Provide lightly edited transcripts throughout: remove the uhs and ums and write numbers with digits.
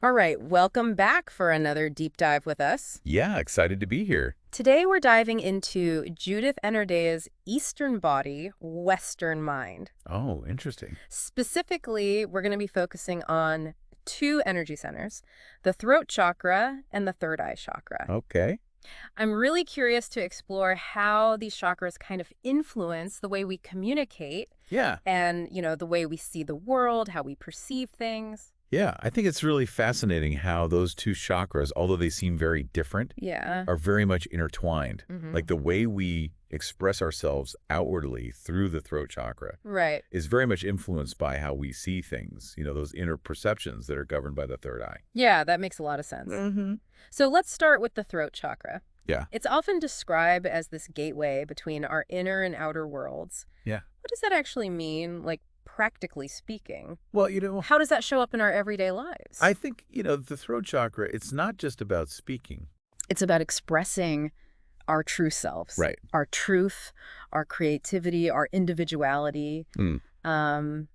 All right, welcome back for another deep dive with us. Yeah, excited to be here. Today we're diving into Judith Anodea's Eastern Body, Western Mind. Oh, interesting. Specifically, we're going to be focusing on two energy centers, the throat chakra and the third eye chakra. Okay. I'm really curious to explore how these chakras kind of influence the way we communicate Yeah. and, the way we see the world, how we perceive things. Yeah, I think it's really fascinating how those two chakras, although they seem very different, Yeah. are very much intertwined. Mhm. Like the way we express ourselves outwardly through the throat chakra Right. is very much influenced by how we see things, those inner perceptions that are governed by the third eye. Yeah, that makes a lot of sense. Mm-hmm. So let's start with the throat chakra. Yeah. It's often described as this gateway between our inner and outer worlds. Yeah. What does that actually mean, like practically speaking? Well, How does that show up in our everyday lives? I think, the throat chakra, it's not just about speaking. It's about expressing our true selves. Right. Our truth, our creativity, our individuality.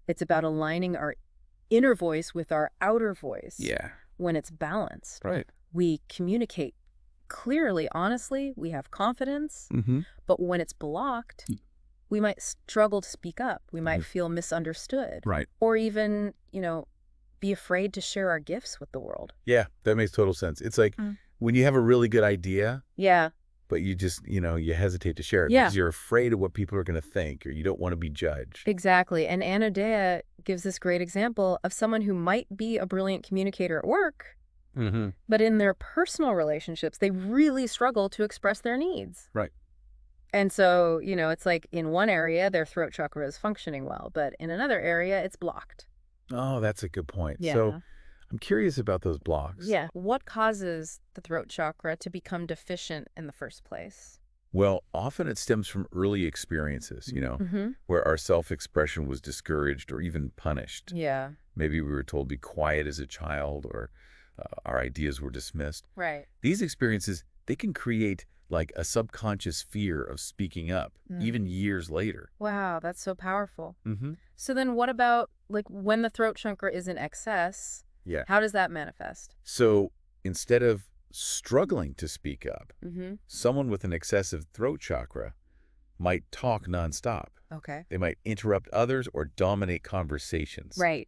It's about aligning our inner voice with our outer voice. Yeah. When it's balanced. Right. We communicate clearly, honestly, we have confidence, Mm-hmm. but when it's blocked, we might struggle to speak up. We might feel misunderstood. Right. Or even, be afraid to share our gifts with the world. Yeah, that makes total sense. It's like when you have a really good idea, Yeah. but you just, you hesitate to share it Yeah. because you're afraid of what people are going to think or you don't want to be judged. Exactly. And Anodea gives this great example of someone who might be a brilliant communicator at work, Mm-hmm. but in their personal relationships, they really struggle to express their needs. Right. And so, it's like in one area, their throat chakra is functioning well, but in another area, it's blocked. Oh, that's a good point. Yeah. So I'm curious about those blocks. Yeah. What causes the throat chakra to become deficient in the first place? Well, often it stems from early experiences, Mm-hmm. where our self-expression was discouraged or even punished. Yeah. Maybe we were told to be quiet as a child or our ideas were dismissed. Right. These experiences, they can create like a subconscious fear of speaking up, even years later. Wow, that's so powerful. Mm-hmm. So then what about like when the throat chakra is in excess? Yeah. How does that manifest? So instead of struggling to speak up, Mm-hmm. someone with an excessive throat chakra might talk nonstop. Okay. They might interrupt others or dominate conversations. Right.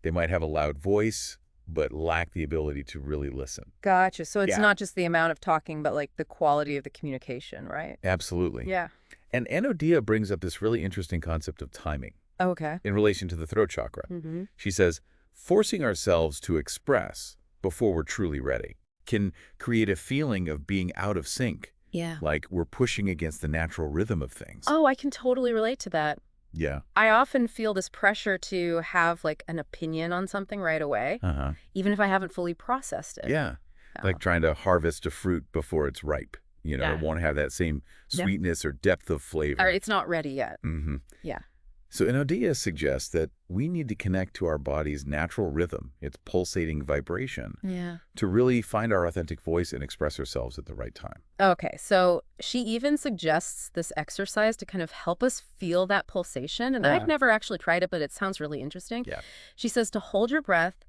They might have a loud voice, but lack the ability to really listen. Gotcha. So it's Yeah. not just the amount of talking, but like the quality of the communication, right? Absolutely. Yeah. And Anodea brings up this really interesting concept of timing Okay. in relation to the throat chakra. Mm-hmm. She says, forcing ourselves to express before we're truly ready can create a feeling of being out of sync, Yeah. like we're pushing against the natural rhythm of things. Oh, I can totally relate to that. Yeah. I often feel this pressure to have like an opinion on something right away, Uh-huh. even if I haven't fully processed it. Yeah. Oh. Like trying to harvest a fruit before it's ripe. Yeah. It won't have that same Yeah. sweetness or depth of flavor. Or it's not ready yet. Mm-hmm. Yeah. So Anodea suggests that we need to connect to our body's natural rhythm, its pulsating vibration, Yeah. to really find our authentic voice and express ourselves at the right time. Okay, so she even suggests this exercise to kind of help us feel that pulsation. And Yeah. I've never actually tried it, but it sounds really interesting. Yeah. She says to hold your breath,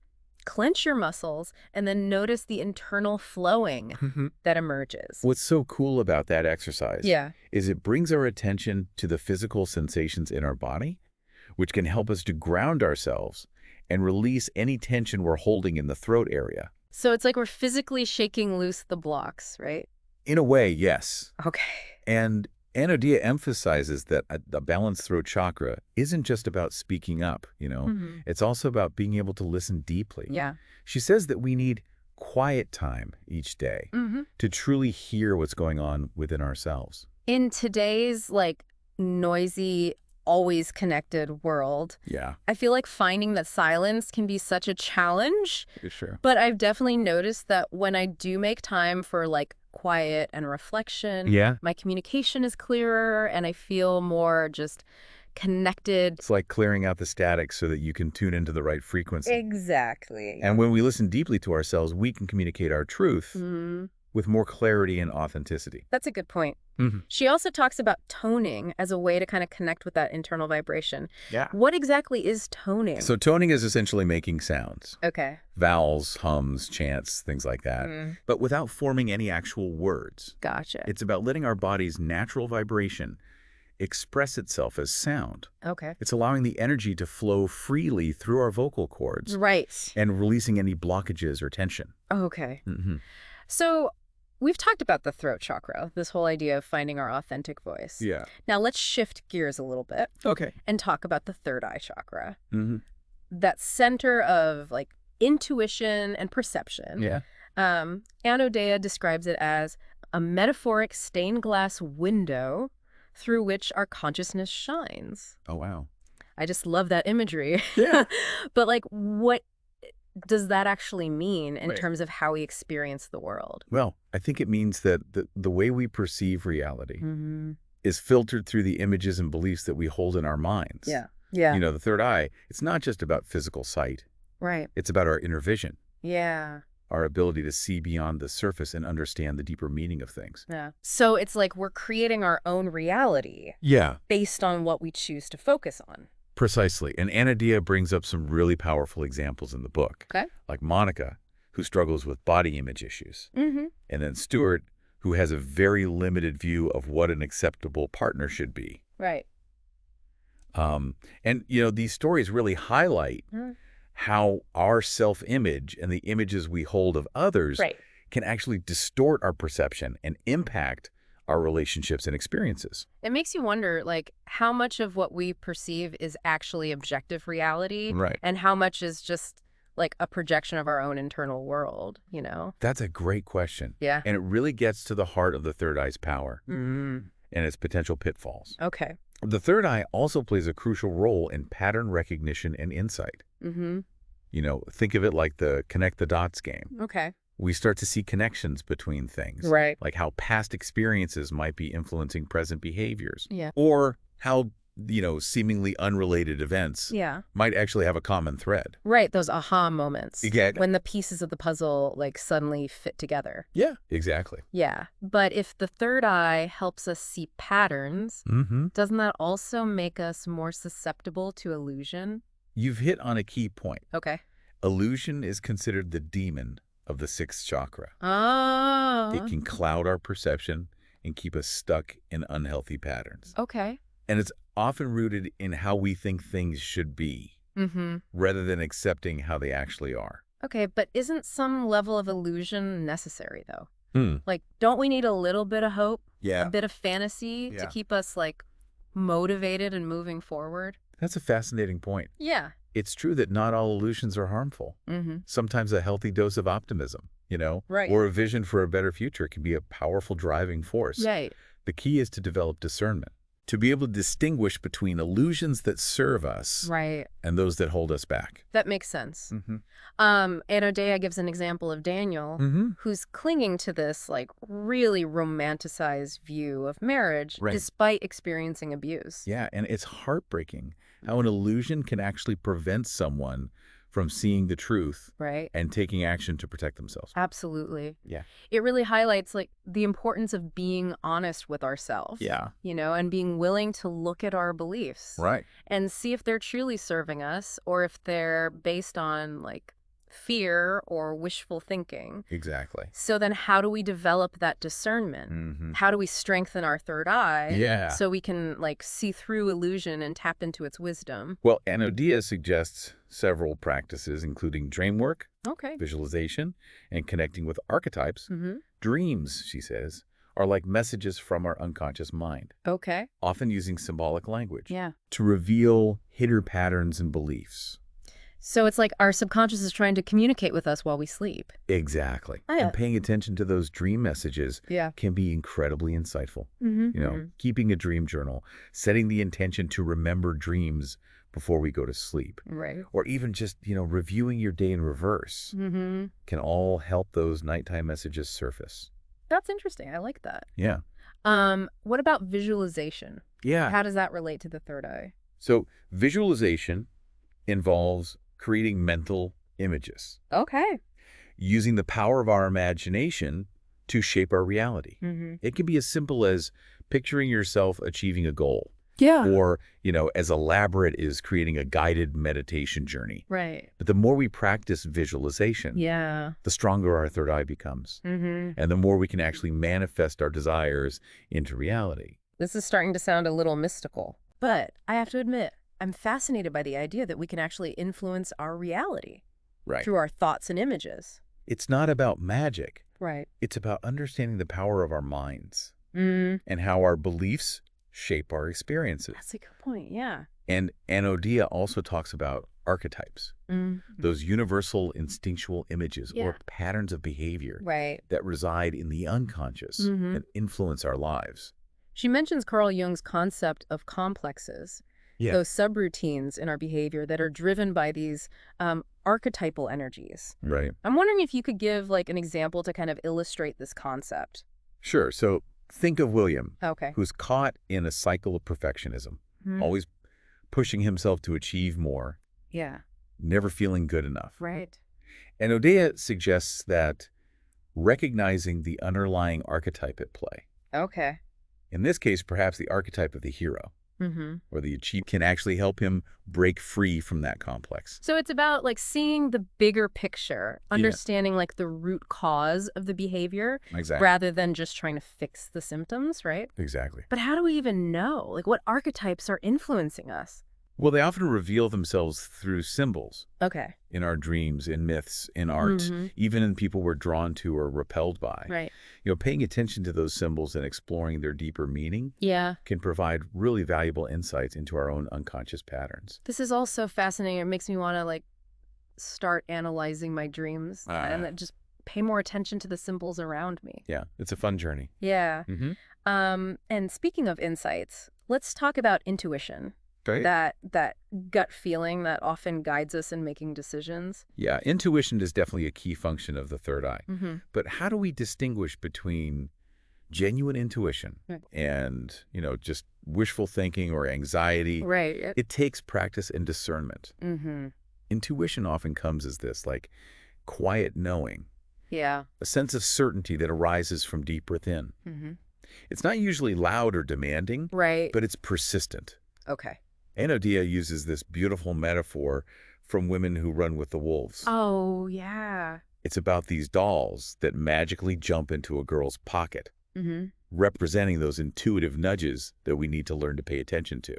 clench your muscles, and then notice the internal flowing that emerges. What's so cool about that exercise Yeah. is it brings our attention to the physical sensations in our body, which can help us to ground ourselves and release any tension we're holding in the throat area. So it's like we're physically shaking loose the blocks, right? In a way, yes. Okay. And Anodea emphasizes that the balanced throat chakra isn't just about speaking up, Mhm. It's also about being able to listen deeply. Yeah. She says that we need quiet time each day Mm-hmm. to truly hear what's going on within ourselves. In today's like noisy, always connected world, Yeah, I feel like finding that silence can be such a challenge. sure. But I've definitely noticed that when I do make time for like quiet and reflection, Yeah. my communication is clearer and I feel more just connected. It's like clearing out the static so that you can tune into the right frequency. Exactly. And when we listen deeply to ourselves, we can communicate our truth, Mhm. with more clarity and authenticity. That's a good point. Mm-hmm. She also talks about toning as a way to kind of connect with that internal vibration. Yeah. What exactly is toning? So toning is essentially making sounds. Okay. Vowels, hums, chants, things like that, but without forming any actual words. Gotcha. It's about letting our body's natural vibration express itself as sound. Okay. It's allowing the energy to flow freely through our vocal cords Right. and releasing any blockages or tension. Okay. Mm-hmm. So we've talked about the throat chakra, this whole idea of finding our authentic voice. Yeah. Now let's shift gears a little bit Okay. and talk about the third eye chakra. Mm-hmm. That center of like intuition and perception. Yeah. Anodea describes it as a metaphoric stained glass window through which our consciousness shines. Oh, wow. I just love that imagery. Yeah. But like, what does that actually mean in Right. terms of how we experience the world? Well, I think it means that the way we perceive reality Mm-hmm. is filtered through the images and beliefs that we hold in our minds. Yeah. Yeah. You know, the third eye, it's not just about physical sight. Right. It's about our inner vision, Yeah. our ability to see beyond the surface and understand the deeper meaning of things. Yeah. So it's like we're creating our own reality Yeah, based on what we choose to focus on. precisely. And Anodea brings up some really powerful examples in the book, Okay. like Monica, who struggles with body image issues, Mm-hmm. and then Stuart, who has a very limited view of what an acceptable partner should be. Right. And, you know, these stories really highlight how our self-image and the images we hold of others Right. can actually distort our perception and impact our relationships and experiences. It makes you wonder, like, how much of what we perceive is actually objective reality Right. and how much is just like a projection of our own internal world, you know? That's a great question. Yeah. And it really gets to the heart of the third eye's power Mm. and its potential pitfalls. Okay. The third eye also plays a crucial role in pattern recognition and insight. Mm-hmm. You know, think of it like the connect the dots game. Okay. We start to see connections between things. Right. Like how past experiences might be influencing present behaviors. Yeah. Or how, you know, seemingly unrelated events Yeah. might actually have a common thread. Right. Those aha moments. Exactly. When the pieces of the puzzle, like, suddenly fit together. Yeah, exactly. Yeah. But if the third eye helps us see patterns, Mm-hmm. doesn't that also make us more susceptible to illusion? You've hit on a key point. Okay. Illusion is considered the demon of the sixth chakra. Oh. It can cloud our perception and keep us stuck in unhealthy patterns. Okay. And it's often rooted in how we think things should be, Mm-hmm. rather than accepting how they actually are. Okay, but isn't some level of illusion necessary, though? Hmm. Like, don't we need a little bit of hope, a Yeah, bit of fantasy to Yeah. keep us, like, motivated and moving forward? that's a fascinating point. Yeah. It's true that not all illusions are harmful. Mm-hmm. Sometimes a healthy dose of optimism, you know, Right. or a vision for a better future can be a powerful driving force. Right. The key is to develop discernment, to be able to distinguish between illusions that serve us Right. and those that hold us back. That makes sense. Mm-hmm. Anodea gives an example of Daniel, Mm-hmm. who's clinging to this, like, really romanticized view of marriage Right. despite experiencing abuse. Yeah, and it's heartbreaking how an illusion can actually prevent someone from seeing the truth Right? and taking action to protect themselves. Absolutely. Yeah. It really highlights, like, the importance of being honest with ourselves. Yeah. You know, and being willing to look at our beliefs Right. and see if they're truly serving us or if they're based on, like, fear or wishful thinking. Exactly. So then how do we develop that discernment? Mm-hmm. How do we strengthen our third eye Yeah. so we can, like, see through illusion and tap into its wisdom? Well, Anodea suggests several practices, including dream work, Okay. visualization, and connecting with archetypes. Mm-hmm. Dreams, she says, are like messages from our unconscious mind, Okay. often using symbolic language Yeah. to reveal hidden patterns and beliefs. So it's like our subconscious is trying to communicate with us while we sleep. Exactly. Oh, yeah. And paying attention to those dream messages Yeah. can be incredibly insightful. Mm-hmm. You know, keeping a dream journal, setting the intention to remember dreams before we go to sleep, Right. or even just, you know, reviewing your day in reverse Mm-hmm. can all help those nighttime messages surface. That's interesting. I like that. Yeah. What about visualization? Yeah. How does that relate to the third eye? So visualization involves creating mental images, Okay. using the power of our imagination to shape our reality. It can be as simple as picturing yourself achieving a goal. Yeah. Or, as elaborate as creating a guided meditation journey. Right. But the more we practice visualization, the stronger our third eye becomes. And the more we can actually manifest our desires into reality. This is starting to sound a little mystical. But I have to admit, I'm fascinated by the idea that we can actually influence our reality through our thoughts and images. It's not about magic. Right. It's about understanding the power of our minds and how our beliefs shape our experiences. That's a good point, yeah. And Anodea also talks about archetypes, those universal instinctual images or patterns of behavior that reside in the unconscious and influence our lives. She mentions Carl Jung's concept of complexes, those subroutines in our behavior that are driven by these archetypal energies. Right. I'm wondering if you could give like an example to kind of illustrate this concept. Sure. So think of William, Okay. who's caught in a cycle of perfectionism, always pushing himself to achieve more, never feeling good enough. Right. And Anodea suggests that recognizing the underlying archetype at play, Okay. in this case, perhaps the archetype of the hero or the achiever, can actually help him break free from that complex. So it's about like seeing the bigger picture, understanding like the root cause of the behavior rather than just trying to fix the symptoms, right? Exactly. But how do we even know? Like what archetypes are influencing us? Well, they often reveal themselves through symbols. Okay. In our dreams, in myths, in art, even in people we're drawn to or repelled by. Right. Paying attention to those symbols and exploring their deeper meaning can provide really valuable insights into our own unconscious patterns. This is all so fascinating. It makes me want to like start analyzing my dreams and then just pay more attention to the symbols around me. Yeah, it's a fun journey. Yeah. And speaking of insights, let's talk about intuition. Right. That gut feeling that often guides us in making decisions. Yeah, intuition is definitely a key function of the third eye. But how do we distinguish between genuine intuition and, just wishful thinking or anxiety? Right. It takes practice and discernment. Intuition often comes as this, like, quiet knowing. Yeah. A sense of certainty that arises from deep within. It's not usually loud or demanding, but it's persistent. Okay. Anodea uses this beautiful metaphor from Women Who Run with the Wolves. Oh, yeah. It's about these dolls that magically jump into a girl's pocket, representing those intuitive nudges that we need to learn to pay attention to.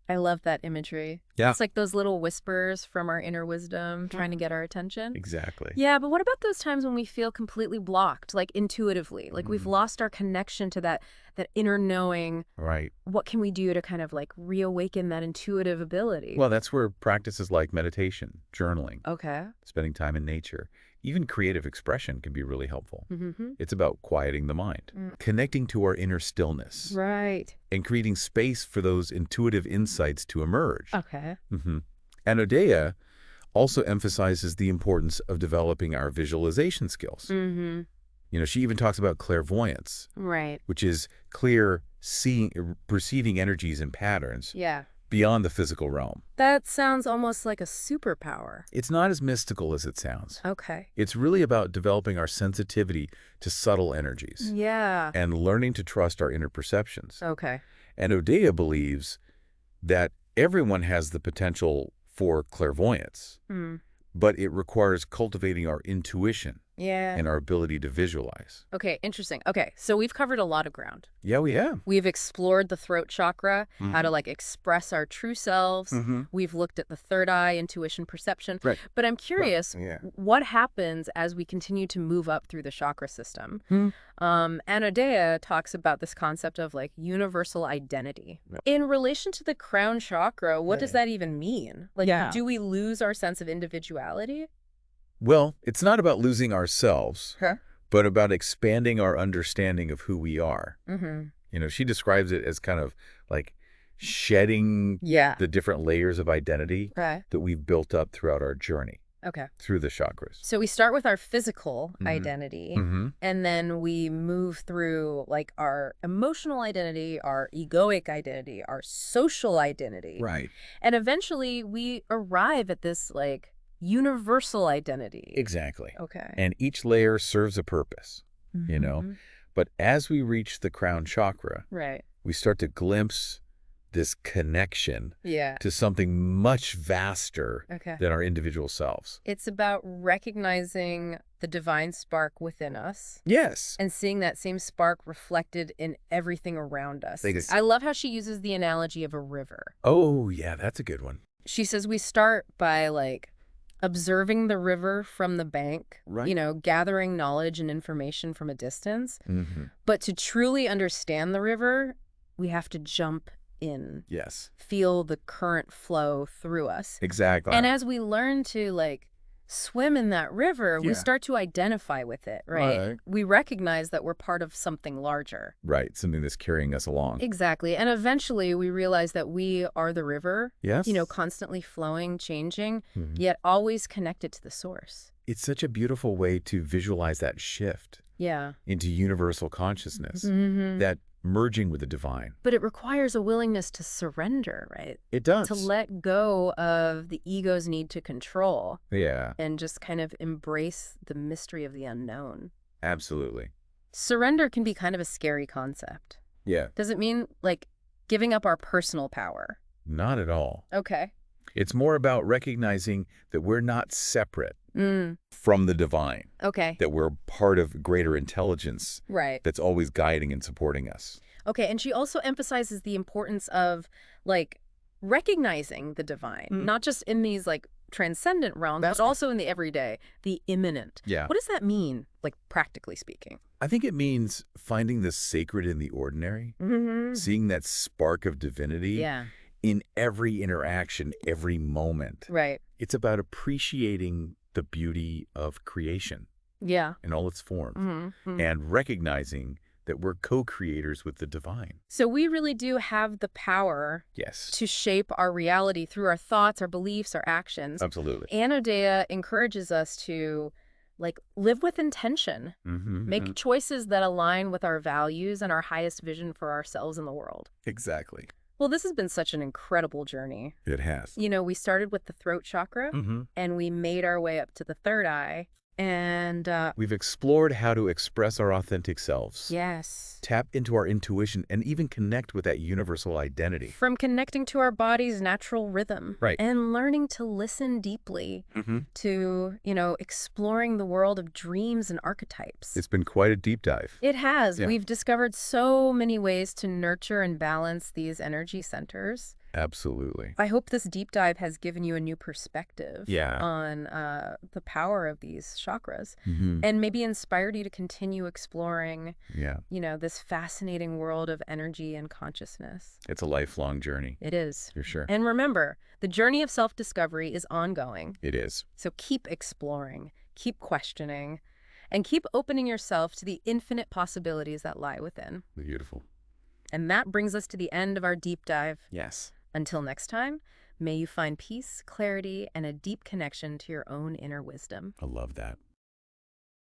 I love that imagery. Yeah. It's like those little whispers from our inner wisdom trying to get our attention. Exactly. Yeah, but what about those times when we feel completely blocked, like intuitively, like we've lost our connection to that inner knowing? Right. What can we do to kind of like reawaken that intuitive ability? Well, that's where practices like meditation, journaling, spending time in nature, even creative expression can be really helpful. It's about quieting the mind, connecting to our inner stillness. Right. And creating space for those intuitive insights to emerge. Okay. Anodea also emphasizes the importance of developing our visualization skills. She even talks about clairvoyance. Right. Which is clear perceiving energies and patterns. Yeah. Beyond the physical realm. That sounds almost like a superpower. It's not as mystical as it sounds. Okay. It's really about developing our sensitivity to subtle energies. Yeah. And learning to trust our inner perceptions. Okay. Anodea believes that everyone has the potential for clairvoyance, but it requires cultivating our intuition and our ability to visualize. Okay, interesting. Okay, so we've covered a lot of ground. Yeah, we have. We've explored the throat chakra, how to like express our true selves. We've looked at the third eye, intuition, perception. Right. But I'm curious, what happens as we continue to move up through the chakra system? Anodea talks about this concept of like universal identity. In relation to the crown chakra, what does that even mean? Like, do we lose our sense of individuality? Well, it's not about losing ourselves, but about expanding our understanding of who we are. She describes it as kind of like shedding the different layers of identity that we've built up throughout our journey. Through the chakras. So we start with our physical identity, and then we move through like our emotional identity, our egoic identity, our social identity. Right. And eventually we arrive at this like universal identity. Exactly. Okay. And each layer serves a purpose. you know? But as we reach the crown chakra, we start to glimpse this connection to something much vaster than our individual selves. It's about recognizing the divine spark within us. Yes. And seeing that same spark reflected in everything around us. Thanks. I love how she uses the analogy of a river. Oh, yeah, that's a good one. She says we start by, like, observing the river from the bank, you know, gathering knowledge and information from a distance. But to truly understand the river, we have to jump in. Yes. Feel the current flow through us. Exactly. And as we learn to, like, swim in that river, we start to identify with it, right? We recognize that we're part of something larger. Right, something that's carrying us along. Exactly. And eventually we realize that we are the river, you know, constantly flowing, changing, yet always connected to the source. It's such a beautiful way to visualize that shift into universal consciousness, that merging with the divine. But it requires a willingness to surrender, right? It does. To let go of the ego's need to control. Yeah. And just kind of embrace the mystery of the unknown. Absolutely. Surrender can be kind of a scary concept. Yeah. Does it mean, like, giving up our personal power? Not at all. Okay. It's more about recognizing that we're not separate from the divine. Okay. That we're part of greater intelligence. Right. That's always guiding and supporting us. Okay, and she also emphasizes the importance of, like, recognizing the divine, not just in these, like, transcendent realms, but also in the everyday, the immanent. Yeah. What does that mean, like, practically speaking? I think it means finding the sacred in the ordinary, seeing that spark of divinity in every interaction, every moment. Right. It's about appreciating the beauty of creation in all its forms and recognizing that we're co-creators with the divine. So we really do have the power to shape our reality through our thoughts, our beliefs, our actions. Absolutely. Anodea encourages us to, like, live with intention, make choices that align with our values and our highest vision for ourselves and the world. Exactly. Well, this has been such an incredible journey. It has. You know, we started with the throat chakra and we made our way up to the third eye. And we've explored how to express our authentic selves. Yes. Tap into our intuition and even connect with that universal identity. From connecting to our body's natural rhythm. Right. And learning to listen deeply to, you know, exploring the world of dreams and archetypes. It's been quite a deep dive. It has. We've discovered so many ways to nurture and balance these energy centers. Absolutely. I hope this deep dive has given you a new perspective on the power of these chakras and maybe inspired you to continue exploring, you know, this fascinating world of energy and consciousness. It's a lifelong journey. It is. For sure. And remember, the journey of self-discovery is ongoing. It is. So keep exploring, keep questioning, and keep opening yourself to the infinite possibilities that lie within. Beautiful. And that brings us to the end of our deep dive. Yes. Until next time, may you find peace, clarity, and a deep connection to your own inner wisdom. I love that.